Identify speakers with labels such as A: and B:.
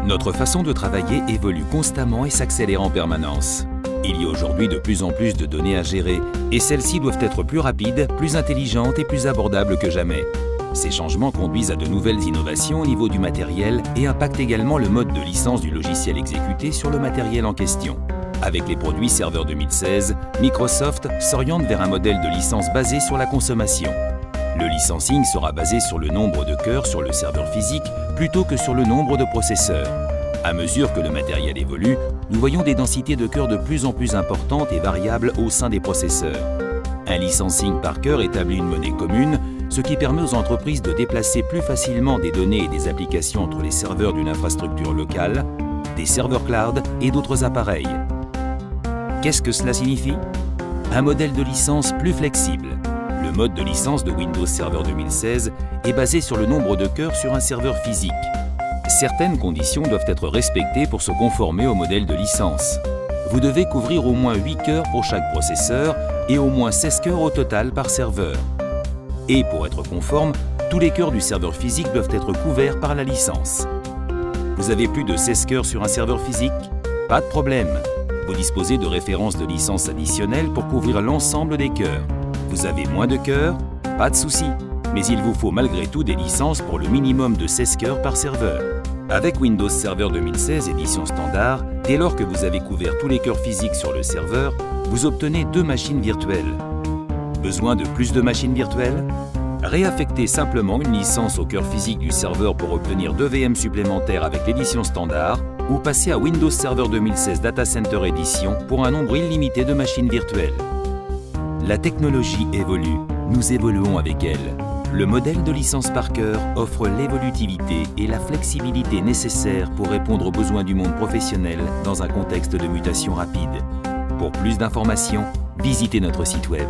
A: Notre façon de travailler évolue constamment et s'accélère en permanence. Il y a aujourd'hui de plus en plus de données à gérer et celles-ci doivent être plus rapides, plus intelligentes et plus abordables que jamais. Ces changements conduisent à de nouvelles innovations au niveau du matériel et impactent également le mode de licence du logiciel exécuté sur le matériel en question. Avec les produits Server 2016, Microsoft s'oriente vers un modèle de licence basé sur la consommation. Le licensing sera basé sur le nombre de cœurs sur le serveur physique plutôt que sur le nombre de processeurs. À mesure que le matériel évolue, nous voyons des densités de cœurs de plus en plus importantes et variables au sein des processeurs. Un licensing par cœur établit une monnaie commune, ce qui permet aux entreprises de déplacer plus facilement des données et des applications entre les serveurs d'une infrastructure locale, des serveurs cloud et d'autres appareils. Qu'est-ce que cela signifie? Un modèle de licence plus flexible. Le mode de licence de Windows Server 2016 est basé sur le nombre de cœurs sur un serveur physique. Certaines conditions doivent être respectées pour se conformer au modèle de licence. Vous devez couvrir au moins 8 cœurs pour chaque processeur et au moins 16 cœurs au total par serveur. Et pour être conforme, tous les cœurs du serveur physique doivent être couverts par la licence. Vous avez plus de 16 cœurs sur un serveur physique? Pas de problème. Vous disposez de références de licence additionnelles pour couvrir l'ensemble des cœurs. Vous avez moins de cœurs? Pas de souci. Mais il vous faut malgré tout des licences pour le minimum de 16 cœurs par serveur. Avec Windows Server 2016 édition standard, dès lors que vous avez couvert tous les cœurs physiques sur le serveur, vous obtenez 2 machines virtuelles. Besoin de plus de machines virtuelles? Réaffectez simplement une licence au cœur physique du serveur pour obtenir 2 VM supplémentaires avec l'édition standard ou passez à Windows Server 2016 Data Center Edition pour un nombre illimité de machines virtuelles. La technologie évolue, nous évoluons avec elle. Le modèle de licence par cœur offre l'évolutivité et la flexibilité nécessaires pour répondre aux besoins du monde professionnel dans un contexte de mutation rapide. Pour plus d'informations, visitez notre site web.